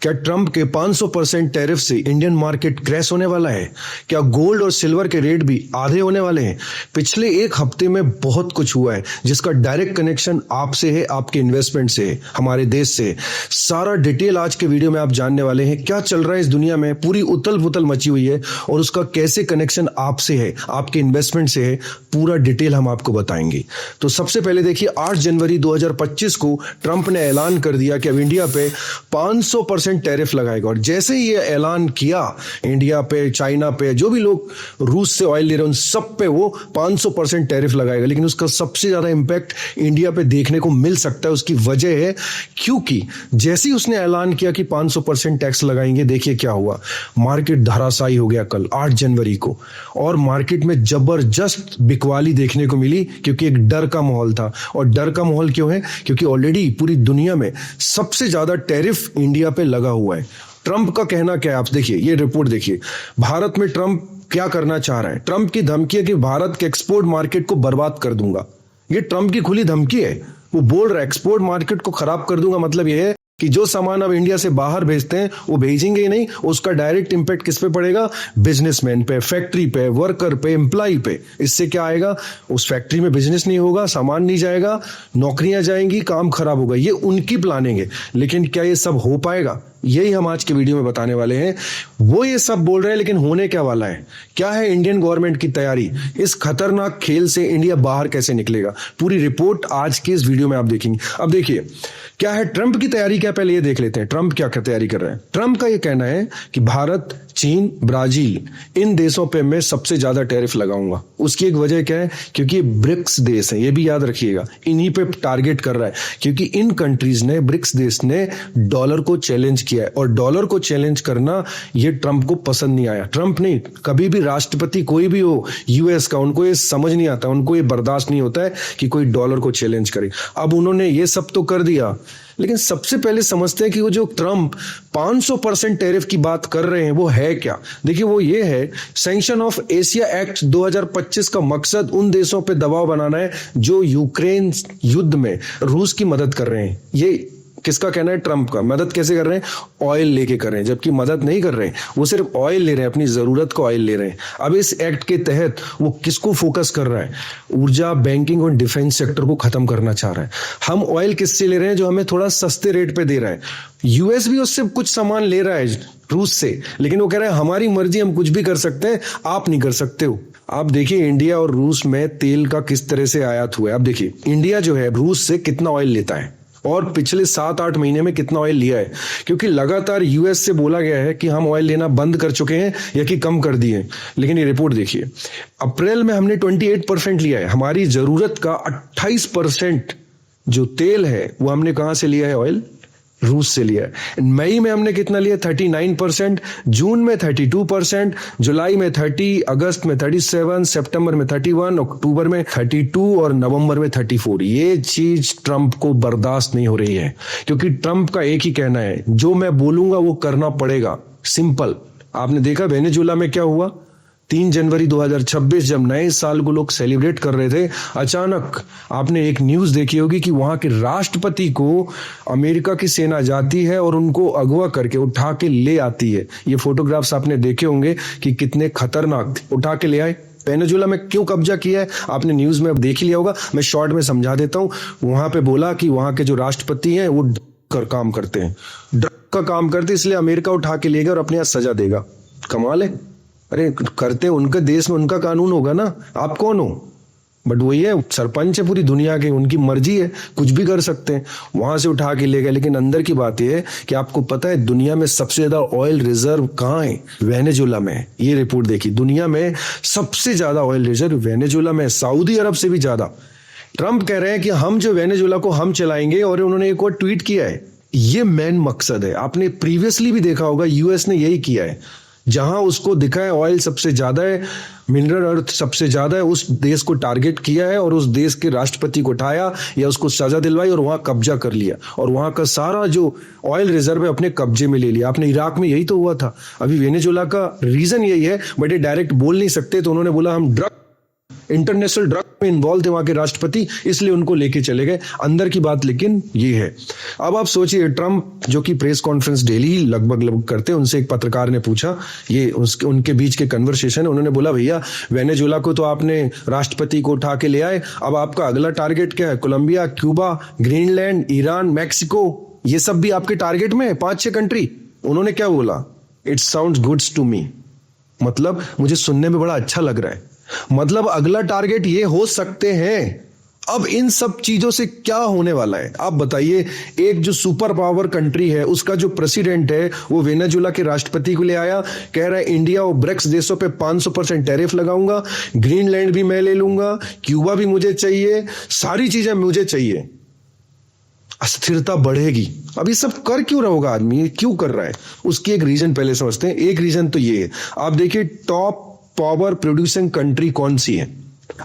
क्या ट्रंप के 500% टैरिफ से इंडियन मार्केट क्रैश होने वाला है? क्या गोल्ड और सिल्वर के रेट भी आधे होने वाले हैं? पिछले एक हफ्ते में बहुत कुछ हुआ है जिसका डायरेक्ट कनेक्शन आपसे है, आपके इन्वेस्टमेंट से है, हमारे देश से। सारा डिटेल आज के वीडियो में आप जानने वाले हैं। क्या चल रहा है इस दुनिया में, पूरी उथल पुथल मची हुई है और उसका कैसे कनेक्शन आपसे है, आपके इन्वेस्टमेंट से है, पूरा डिटेल हम आपको बताएंगे। तो सबसे पहले देखिए, 8 जनवरी 2025 को ट्रंप ने ऐलान कर दिया कि अब इंडिया पे 500% टैरिफ लगाएगा। और जैसे ही ये ऐलान किया, इंडिया पे, चाइना पे, जो भी लोग रूस से ऑयल ले रहे हैं उन सब पे वो 500% टैरिफ लगाएगा। लेकिन उसका सबसे ज्यादा इंपैक्ट इंडिया पे देखने को मिल सकता है। उसकी वजह है क्योंकि जैसे ही उसने ऐलान किया कि 500% टैक्स लगाएंगे, देखिए क्या हुआ। मार्केट धराशायी हो गया कल 8 जनवरी को, और मार्केट में जबरदस्त बिकवाली देखने को मिली क्योंकि एक डर का माहौल था। और डर का माहौल क्यों है? क्योंकि ऑलरेडी पूरी दुनिया में सबसे ज्यादा टैरिफ इंडिया पे लगा हुआ है। ट्रंप का कहना क्या है, आप देखिए, ये रिपोर्ट देखिए। भारत में ट्रंप क्या करना चाह रहा है? ट्रंप की धमकी है कि भारत के एक्सपोर्ट मार्केट को बर्बाद कर दूंगा। ये ट्रंप की खुली धमकी है। वो बोल रहा है एक्सपोर्ट मार्केट को खराब कर दूंगा। मतलब ये है कि जो सामान अब इंडिया से बाहर भेजते हैं वो भेजेंगे ही नहीं। उसका डायरेक्ट इंपैक्ट किस पे पड़ेगा? बिजनेसमैन पे, फैक्ट्री पे, वर्कर पे, एम्प्लॉय पे। इससे क्या आएगा? उस फैक्ट्री में बिजनेस नहीं होगा, सामान नहीं जाएगा, नौकरियां जाएंगी, काम खराब होगा। ये उनकी प्लानिंग है। लेकिन क्या ये सब हो पाएगा? यही हम आज के वीडियो में बताने वाले हैं। वो ये सब बोल रहे हैं, लेकिन होने क्या वाला है? क्या है इंडियन गवर्नमेंट की तैयारी? इस खतरनाक खेल से इंडिया बाहर कैसे निकलेगा? पूरी रिपोर्ट आज के इस वीडियो में आप देखेंगे। अब देखिए क्या है ट्रंप की तैयारी। क्या, पहले ये देख लेते हैं ट्रंप क्या तैयारी कर रहे हैं। ट्रंप का ये कहना है कि भारत, चीन, ब्राजील, इन देशों पे मैं सबसे ज्यादा टैरिफ लगाऊंगा। उसकी एक वजह क्या है? क्योंकि ब्रिक्स देश हैं, ये भी याद रखिएगा। इन्हीं पे टारगेट कर रहा है क्योंकि इन कंट्रीज ने, ब्रिक्स देश ने डॉलर को चैलेंज किया है। और डॉलर को चैलेंज करना ये ट्रंप को पसंद नहीं आया। ट्रंप नहीं, कभी भी राष्ट्रपति कोई भी हो यूएस का, उनको ये समझ नहीं आता, उनको ये बर्दाश्त नहीं होता है कि कोई डॉलर को चैलेंज करे। अब उन्होंने ये सब तो कर दिया, लेकिन सबसे पहले समझते हैं कि वो जो ट्रंप 500% टैरिफ की बात कर रहे हैं वो है क्या। देखिए वो ये है, सैंक्शन ऑफ एशिया एक्ट 2025 का मकसद उन देशों पे दबाव बनाना है जो यूक्रेन युद्ध में रूस की मदद कर रहे हैं। ये किसका कहना है? ट्रंप का। मदद कैसे कर रहे हैं? ऑयल लेके कर रहे हैं, जबकि मदद नहीं कर रहे हैं, वो सिर्फ ऑयल ले रहे हैं, अपनी जरूरत का ऑयल ले रहे हैं। अब इस एक्ट के तहत वो किसको फोकस कर रहा है? ऊर्जा, बैंकिंग और डिफेंस सेक्टर को खत्म करना चाह रहा है। हम ऑयल किससे ले रहे हैं? जो हमें थोड़ा सस्ते रेट पे दे रहा है। यूएस भी उससे कुछ सामान ले रहा है रूस से, लेकिन वो कह रहा है हमारी मर्जी, हम कुछ भी कर सकते हैं, आप नहीं कर सकते हो। आप देखिए इंडिया और रूस में तेल का किस तरह से आयात हुआ है। आप देखिए इंडिया जो है रूस से कितना ऑयल लेता है और पिछले 7-8 महीने में कितना ऑयल लिया है। क्योंकि लगातार यूएस से बोला गया है कि हम ऑयल लेना बंद कर चुके हैं या कि कम कर दिए। लेकिन ये रिपोर्ट देखिए, अप्रैल में हमने 28% लिया है। हमारी जरूरत का 28% जो तेल है वो हमने कहां से लिया है? ऑयल, रूस से लिया है। मई में हमने कितना लिया? 39%, जून में 32%, जुलाई में 30, अगस्त में 37, सितंबर में 31, अक्टूबर में 32 और नवंबर में 34। ये चीज ट्रंप को बर्दाश्त नहीं हो रही है क्योंकि ट्रंप का एक ही कहना है, जो मैं बोलूंगा वो करना पड़ेगा। सिंपल। आपने देखा वेनेजुएला में क्या हुआ? 3 जनवरी 2026 जब नए साल को लोग सेलिब्रेट कर रहे थे, अचानक आपने एक न्यूज देखी होगी कि वहां के राष्ट्रपति को अमेरिका की सेना जाती है और उनको अगवा करके उठा के ले आती है। ये फोटोग्राफ्स आपने देखे होंगे कि कितने खतरनाक उठा के ले आए। वेनेजुएला में क्यों कब्जा किया है आपने न्यूज में देख ही लिया होगा। मैं शॉर्ट में समझा देता हूं। वहां पे बोला कि वहां के जो राष्ट्रपति हैं वो कर काम करते हैं, ड्रग का काम करते, इसलिए अमेरिका उठा के लेगा और अपने यहाँ सजा देगा। कमाल है। अरे करते उनके देश में उनका कानून होगा ना, आप कौन हो? बट वही है, सरपंच है पूरी दुनिया के, उनकी मर्जी है, कुछ भी कर सकते हैं। वहां से उठा के ले गए। लेकिन अंदर की बात यह है कि आपको पता है दुनिया में सबसे ज्यादा ऑयल रिजर्व कहाँ है? वेनेजुएला में। ये रिपोर्ट देखी, दुनिया में सबसे ज्यादा ऑयल रिजर्व वेनेजुएला में, सऊदी अरब से भी ज्यादा। ट्रंप कह रहे हैं कि हम जो वेनेजुएला को हम चलाएंगे, और उन्होंने एक और ट्वीट किया है। ये मेन मकसद है। आपने प्रीवियसली भी देखा होगा यूएस ने यही किया है। जहां उसको दिखा है ऑयल सबसे ज्यादा है, मिनरल अर्थ सबसे ज्यादा है, उस देश को टारगेट किया है और उस देश के राष्ट्रपति को उठाया या उसको सजा दिलवाई और वहां कब्जा कर लिया और वहां का सारा जो ऑयल रिजर्व है अपने कब्जे में ले लिया। आपने इराक में यही तो हुआ था। अभी वेनेजुएला का रीजन यही है, बट ये डायरेक्ट बोल नहीं सकते, तो उन्होंने बोला हम ड्रग इंटरनेशनल ड्रग में इन्वॉल्व थे वहां के राष्ट्रपति, इसलिए उनको लेके चले गए। अंदर की बात लेकिन ये है। अब आप सोचिए, ट्रंप जो कि प्रेस कॉन्फ्रेंस डेली लगभग करते, उनसे एक पत्रकार ने पूछा, ये उनके बीच के कन्वर्सेशन है, उन्होंने बोला भैया वेनेजुएला को तो आपने राष्ट्रपति को उठा के ले आए, अब आपका अगला टारगेट क्या है? Colombia, Cuba, Greenland, Iran, Mexico, ये सब भी आपके टारगेट में है, 5-6 कंट्री। उन्होंने क्या बोला? It sounds goods to me, मतलब मुझे सुनने में बड़ा अच्छा लग रहा है, मतलब अगला टारगेट ये हो सकते हैं। अब इन सब चीजों से क्या होने वाला है आप बताइए। एक जो सुपर पावर कंट्री है, उसका जो प्रेसिडेंट है वो वेनेजुएला के राष्ट्रपति को ले आया, कह रहा है इंडिया और ब्रिक्स देशों पे 500% टैरिफ लगाऊंगा, ग्रीनलैंड भी मैं ले लूंगा, क्यूबा भी मुझे चाहिए, सारी चीजें मुझे चाहिए। अस्थिरता बढ़ेगी। अब ये सब कर क्यों रहा होगा आदमी, ये क्यों कर रहा है? उसकी एक रीजन पहले समझते हैं। एक रीजन तो ये है, आप देखिए टॉप पावर प्रोड्यूसिंग कंट्री कौन सी है?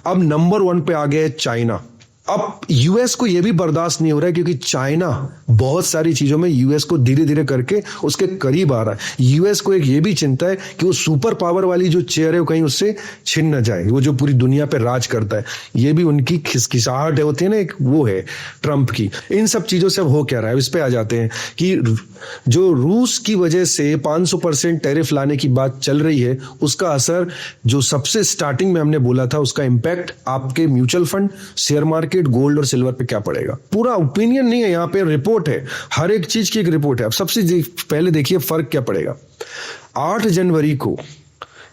अब नंबर 1 पे आ गया है चाइना। अब यूएस को यह भी बर्दाश्त नहीं हो रहा है, क्योंकि चाइना बहुत सारी चीजों में यूएस को धीरे धीरे करके उसके करीब आ रहा है। यूएस को एक ये भी चिंता है कि वो सुपर पावर वाली जो चेयर है वो कहीं उससे छिन न जाए, वो जो पूरी दुनिया पे राज करता है। ये भी उनकी खिसखिसाहट होती है ना, एक वो है ट्रंप की। इन सब चीजों से अब हो क्या रहा है, इस पे आ जाते हैं कि जो रूस की वजह से 500% टैरिफ लाने की बात चल रही है, उसका असर जो सबसे स्टार्टिंग में हमने बोला था, उसका इंपैक्ट आपके mutual fund, share market, gold और सिल्वर पे क्या पड़ेगा। पूरा ओपिनियन नहीं है, यहां पे रिपोर्ट है, हर एक चीज की एक रिपोर्ट है। अब सबसे पहले देखिए फर्क क्या पड़ेगा। 8 जनवरी को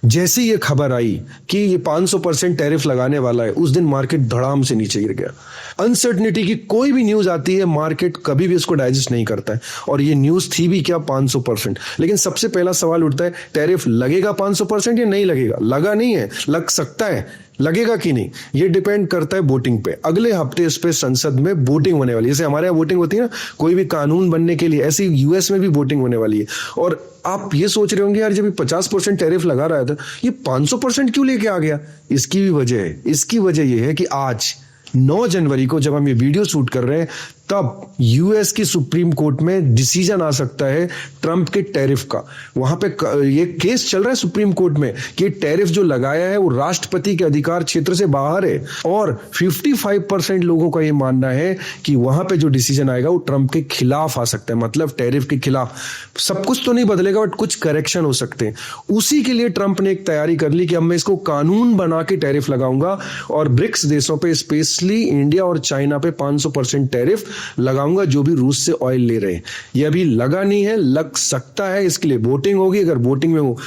जैसे ये खबर आई कि ये 500% टैरिफ लगाने वाला है, उस दिन मार्केट धड़ाम से नीचे गिर गया। अनसर्टनिटी की कोई भी न्यूज आती है, मार्केट कभी भी इसको डाइजेस्ट नहीं करता है, और ये न्यूज थी भी क्या, 500%। लेकिन सबसे पहला सवाल उठता है, टैरिफ लगेगा 500% या नहीं लगेगा? लगा नहीं है, लग सकता है, लगेगा कि नहीं ये डिपेंड करता है वोटिंग पे। अगले हफ्ते इस पे संसद में वोटिंग होने वाली है। जैसे हमारे यहाँ वोटिंग होती है ना कोई भी कानून बनने के लिए, ऐसे यूएस में भी वोटिंग होने वाली है। और आप ये सोच रहे होंगे यार जब 50% टैरिफ लगा रहा था, ये 500% क्यों लेके आ गया? इसकी भी वजह है। इसकी वजह ये है कि आज 9 जनवरी को जब हम ये वीडियो शूट कर रहे हैं, तब यूएस की सुप्रीम कोर्ट में डिसीजन आ सकता है ट्रंप के टैरिफ का। वहां पे ये केस चल रहा है सुप्रीम कोर्ट में कि टैरिफ जो लगाया है वो राष्ट्रपति के अधिकार क्षेत्र से बाहर है, और 55% लोगों का ये मानना है कि वहां पे जो डिसीजन आएगा वो ट्रंप के खिलाफ आ सकता है, मतलब टैरिफ के खिलाफ। सब कुछ तो नहीं बदलेगा, बट कुछ करेक्शन हो सकते हैं। उसी के लिए ट्रंप ने एक तैयारी कर ली कि अब मैं इसको कानून बना के टैरिफ लगाऊंगा, और ब्रिक्स देशों पे, स्पेशली इंडिया और चाइना पे 500% टैरिफ लगाऊंगा जो भी रूस से ऑयल ले रहे हैं। ये अभी लगा नहीं है, लग सकता है। इसके लिए वोटिंग होगी, अगर वोटिंग में वो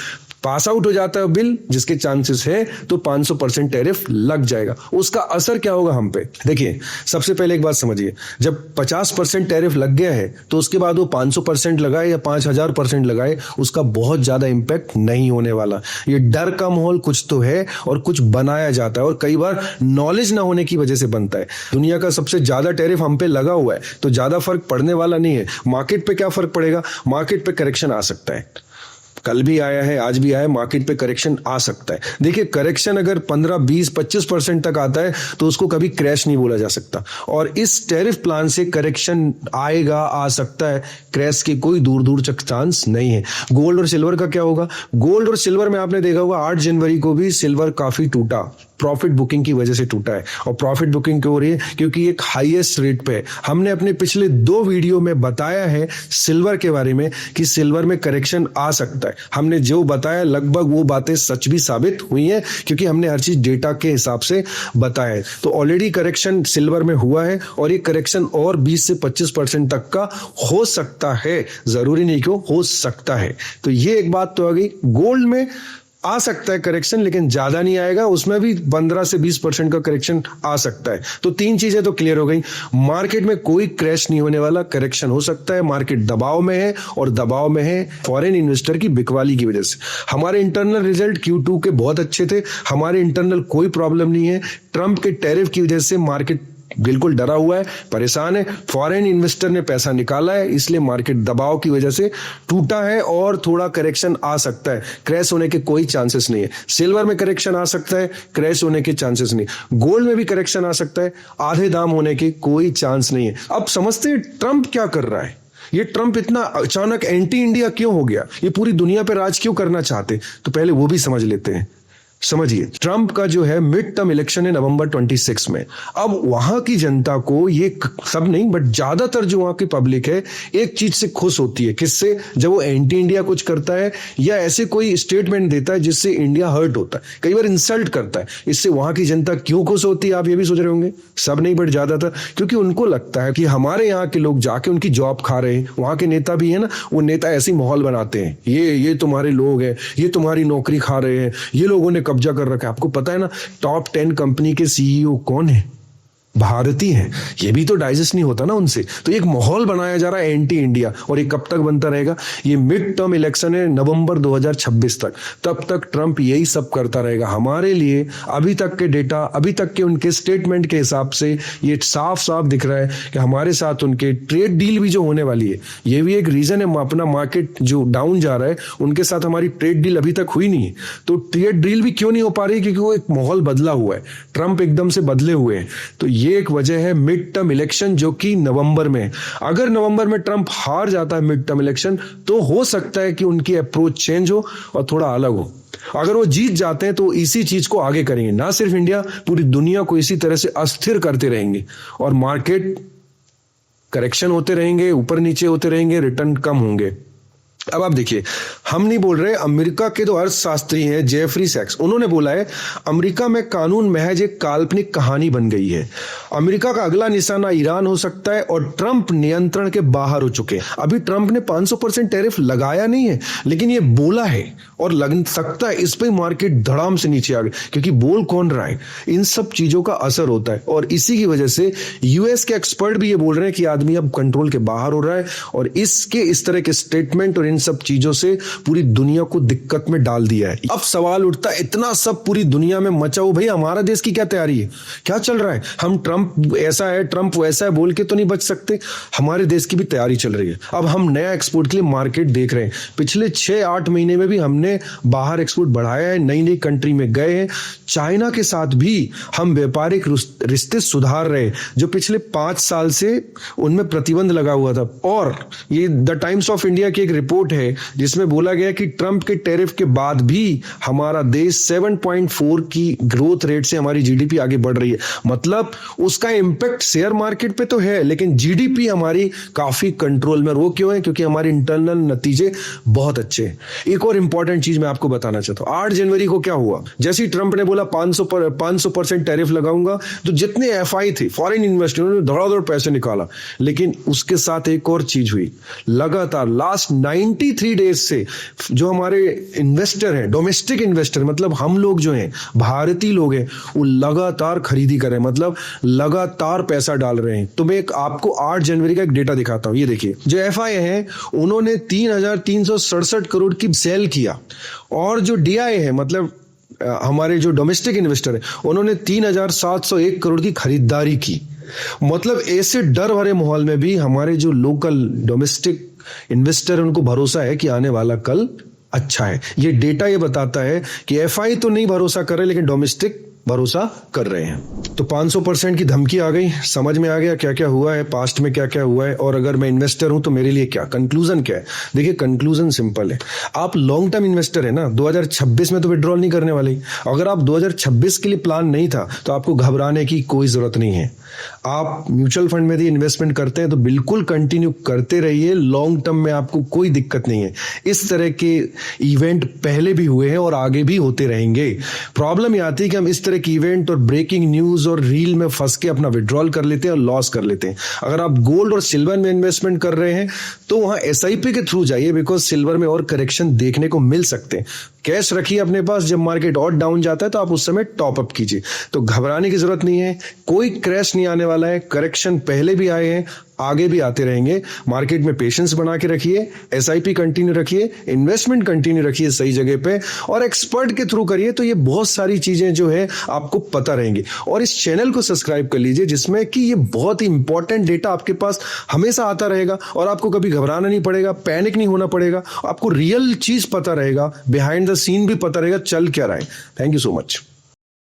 पास आउट हो जाता है बिल, जिसके चांसेस है, तो 500% टैरिफ लग जाएगा। उसका असर क्या होगा हम पे? देखिए सबसे पहले एक बात समझिए, जब 50% टैरिफ लग गया है तो उसके बाद वो 500% लगाए या 5000% लगाए, उसका बहुत ज्यादा इंपैक्ट नहीं होने वाला। ये डर का माहौल कुछ तो है, और कुछ बनाया जाता है, और कई बार नॉलेज ना होने की वजह से बनता है। दुनिया का सबसे ज्यादा टैरिफ हम पे लगा हुआ है, तो ज्यादा फर्क पड़ने वाला नहीं है। मार्केट पे क्या फर्क पड़ेगा? मार्केट पे करेक्शन आ सकता है, कल भी आया है, आज भी आया है, मार्केट पे करेक्शन आ सकता है। देखिए करेक्शन अगर 15, 20, 25% तक आता है तो उसको कभी क्रैश नहीं बोला जा सकता, और इस टैरिफ प्लान से करेक्शन आएगा, आ सकता है, क्रैश के कोई दूर दूर तक चांस नहीं है। गोल्ड और सिल्वर का क्या होगा? गोल्ड और सिल्वर में आपने देखा होगा 8 जनवरी को भी सिल्वर काफी टूटा, प्रॉफिट बुकिंग की वजह से टूटा है। और प्रॉफिट बुकिंग क्यों हो रही है? क्योंकि एक हाईएस्ट रेट पे है। हमने अपने पिछले 2 वीडियो में बताया है सिल्वर के बारे में कि सिल्वर में करेक्शन आ सकता है। हमने जो बताया लगभग वो बातें सच भी साबित हुई हैं, क्योंकि हमने हर चीज डेटा के हिसाब से बताया है। तो ऑलरेडी करेक्शन सिल्वर में हुआ है, और ये करेक्शन और 20 से 25% तक का हो सकता है, जरूरी नहीं कि हो सकता है। तो ये एक बात तो आ गई। गोल्ड में आ सकता है करेक्शन, लेकिन ज्यादा नहीं आएगा, उसमें भी 15 से 20% का करेक्शन आ सकता है। तो 3 चीजें तो क्लियर हो गई। मार्केट में कोई क्रैश नहीं होने वाला, करेक्शन हो सकता है, मार्केट दबाव में है, और दबाव में है फॉरेन इन्वेस्टर की बिकवाली की वजह से। हमारे इंटरनल रिजल्ट Q2 के बहुत अच्छे थे, हमारे इंटरनल कोई प्रॉब्लम नहीं है। ट्रंप के टैरिफ की वजह से मार्केट बिल्कुल डरा हुआ है, परेशान है, फॉरेन इन्वेस्टर ने पैसा निकाला है, इसलिए मार्केट दबाव की वजह से टूटा है, और थोड़ा करेक्शन आ सकता है। क्रैश होने के कोई चांसेस नहीं है। सिल्वर में करेक्शन आ सकता है, क्रैश होने के चांसेस नहीं। गोल्ड में भी करेक्शन आ सकता है, आधे दाम होने के कोई चांस नहीं है। अब समझते हैं ट्रंप क्या कर रहा है। ये ट्रंप इतना अचानक एंटी इंडिया क्यों हो गया? ये पूरी दुनिया पे राज क्यों करना चाहते? तो पहले वो भी समझ लेते हैं। समझिए, ट्रंप का जो है मिड टर्म इलेक्शन है नवंबर 26 में। अब वहां की जनता को, ये सब नहीं बट ज्यादातर जो वहां की पब्लिक है, एक चीज से खुश होती है। किससे? जब वो एंटी इंडिया कुछ करता है या ऐसे कोई स्टेटमेंट देता है जिससे इंडिया हर्ट होता है, कई बार इंसल्ट करता है। इससे वहां की जनता क्यों खुश होती है, आप ये भी सोच रहे होंगे। सब नहीं बट ज्यादातर, क्योंकि उनको लगता है कि हमारे यहाँ के लोग जाके उनकी जॉब खा रहे हैं। वहां के नेता भी है ना, वो नेता ऐसी माहौल बनाते हैं, ये तुम्हारे लोग हैं, ये तुम्हारी नौकरी खा रहे हैं, ये लोगों ने कब्जा कर रखा है। आपको पता है ना, टॉप 10 कंपनी के सीईओ कौन है? भारतीय हैं। ये भी तो डाइजेस्ट नहीं होता ना उनसे। तो एक माहौल बनाया जा रहा है एंटी इंडिया, और ये कब तक बनता रहेगा? ये मिड टर्म इलेक्शन है नवंबर 2026 तक, तब तक ट्रंप यही सब करता रहेगा। हमारे लिए अभी तक के डेटा, अभी तक के उनके स्टेटमेंट के हिसाब से ये साफ साफ दिख रहा है कि हमारे साथ उनके ट्रेड डील भी जो होने वाली है, ये भी एक रीजन है। अपना मार्केट जो डाउन जा रहा है, उनके साथ हमारी ट्रेड डील अभी तक हुई नहीं है। तो ट्रेड डील भी क्यों नहीं हो पा रही? क्योंकि वो एक माहौल बदला हुआ है, ट्रंप एकदम से बदले हुए हैं। तो ये एक वजह है मिड टर्म इलेक्शन जो कि नवंबर में। अगर नवंबर में ट्रंप हार जाता है मिड टर्म इलेक्शन, तो हो सकता है कि उनकी अप्रोच चेंज हो और थोड़ा अलग हो। अगर वो जीत जाते हैं तो इसी चीज को आगे करेंगे, ना सिर्फ इंडिया, पूरी दुनिया को इसी तरह से अस्थिर करते रहेंगे और मार्केट करेक्शन होते रहेंगे, ऊपर नीचे होते रहेंगे, रिटर्न कम होंगे। अब आप देखिए, हम नहीं बोल रहे, अमेरिका के तो अर्थशास्त्री हैं जेफरी सैक्स, उन्होंने बोला है अमेरिका में कानून महज एक काल्पनिक कहानी बन गई है। अमेरिका का अगला निशाना ईरान हो सकता है और ट्रंप नियंत्रण के बाहर हो चुके हैं। अभी ट्रंप ने 500% टैरिफ लगाया नहीं है, लेकिन ये बोला है और लग सकता है इस पे मार्केट धड़ाम से नीचे आ गए, क्योंकि बोल कौन रहा है, इन सब चीजों का असर होता है। और इसी की वजह से यूएस के एक्सपर्ट भी ये बोल रहे हैं कि आदमी अब कंट्रोल के बाहर हो रहा है, और इसके इस तरह के स्टेटमेंट और इन सब चीजों से पूरी दुनिया को दिक्कत में डाल दिया है। अब सवाल उठता है, इतना सब पूरी दुनिया में मचा हो, भाई हमारा देश की क्या तैयारी है, क्या चल रहा है? हम ट्रंप ऐसा है, ट्रंप वैसा है बोल के तो नहीं बच सकते। हमारे देश की भी तैयारी चल रही है। अब हम नया एक्सपोर्ट के लिए मार्केट देख रहे हैं। पिछले 6-8 महीने में भी हमने बाहर एक्सपोर्ट बढ़ाया है, नई नई कंट्री में गए हैं। चाइना के साथ भी हम व्यापारिक रिश्ते सुधार रहे, जो पिछले 5 साल से उनमें प्रतिबंध लगा हुआ था। और ये द टाइम्स ऑफ इंडिया की एक रिपोर्ट है जिसमें बोला गया कि ट्रंप के टैरिफ के बाद भी हमारा देश 7.4 की ग्रोथ रेट से हमारी जीडीपी आगे बढ़ रही है। मतलब उसका इंपैक्ट शेयर मार्केट पे तो है, लेकिन जीडीपी हमारी काफी कंट्रोल में। वो क्यों है? क्योंकि हमारे इंटरनल नतीजे बहुत अच्छे हैं। एक और इंपॉर्टेंट चीज मैं आपको बताना चाहता हूं, 8 जनवरी को क्या हुआ? जैसे ही ट्रंप ने बोला 500% टैरिफ लगाऊंगा, तो जितने एफआई थे, फॉरेन इन्वेस्टर, उन्होंने धड़ाधड़ पैसे निकाला। लेकिन उसके साथ एक और चीज हुई, लगातार लास्ट 93 डेज से जो हमारे इन्वेस्टर हैं, डोमेस्टिक इन्वेस्टर, मतलब हम लोग जो हैं, भारतीय लोग हैं, वो लगातार खरीदी कर रहे हैं, मतलब लगातार पैसा डाल रहे हैं। तो मैं आपको 8 जनवरी का एक डेटा दिखाता हूं। ये देखिए, जो एफआई हैं उन्होंने 3,367 करोड़ की सेल किया, और जो डीआई है, मतलब हमारे जो डोमेस्टिक इन्वेस्टर है, उन्होंने 3,701 करोड़ की खरीदारी की। मतलब ऐसे डर भरे माहौल में भी हमारे जो लोकल डोमेस्टिक इन्वेस्टर, उनको भरोसा है कि आने वाला कल अच्छा है। ये डेटा ये बताता है कि एफआई तो नहीं भरोसा कर रहे, लेकिन डोमेस्टिक भरोसा कर रहे हैं। तो 500% की धमकी आ गई, समझ में आ गया क्या क्या हुआ है, पास्ट में क्या क्या हुआ है, और अगर मैं इन्वेस्टर हूं तो मेरे लिए क्या कंक्लूजन क्या है। देखिए, कंक्लूजन सिंपल है। आप लॉन्ग टर्म इन्वेस्टर है ना, 2026 में तो विड्रॉल नहीं करने वाले। अगर आप 2026 के लिए प्लान नहीं था, तो आपको घबराने की कोई जरूरत नहीं है। आप म्यूचुअल फंड में यदि इन्वेस्टमेंट करते हैं तो बिल्कुल कंटिन्यू करते रहिए, लॉन्ग टर्म में आपको कोई दिक्कत नहीं है। इस तरह के इवेंट पहले भी हुए हैं और आगे भी होते रहेंगे। प्रॉब्लम ये आती है कि हम इस तरह की इवेंट और ब्रेकिंग न्यूज और रील में फंस के अपना विड्रॉल कर लेते हैं और लॉस कर लेते हैं। अगर आप गोल्ड और सिल्वर में इन्वेस्टमेंट कर रहे हैं तो वहां एसआईपी के थ्रू जाइए, बिकॉज सिल्वर में और करेक्शन देखने को मिल सकते हैं। कैश रखिए अपने पास, जब मार्केट और डाउन जाता है तो आप उस समय टॉप अप कीजिए। तो घबराने की जरूरत नहीं है, कोई क्रैश नहीं आने वाला है। करेक्शन पहले भी आए हैं, आगे भी आते रहेंगे। मार्केट में पेशेंस बना के रखिए, एसआईपी कंटिन्यू रखिए, इन्वेस्टमेंट कंटिन्यू रखिए सही जगह पे, और एक्सपर्ट के थ्रू करिए। तो ये बहुत सारी चीजें जो है आपको पता रहेंगी। और इस चैनल को सब्सक्राइब कर लीजिए, जिसमें कि ये बहुत ही इंपॉर्टेंट डेटा आपके पास हमेशा आता रहेगा, और आपको कभी घबराना नहीं पड़ेगा, पैनिक नहीं होना पड़ेगा। आपको रियल चीज पता रहेगा, बिहाइंड द सीन भी पता रहेगा चल क्या रहा है। Thank you so much.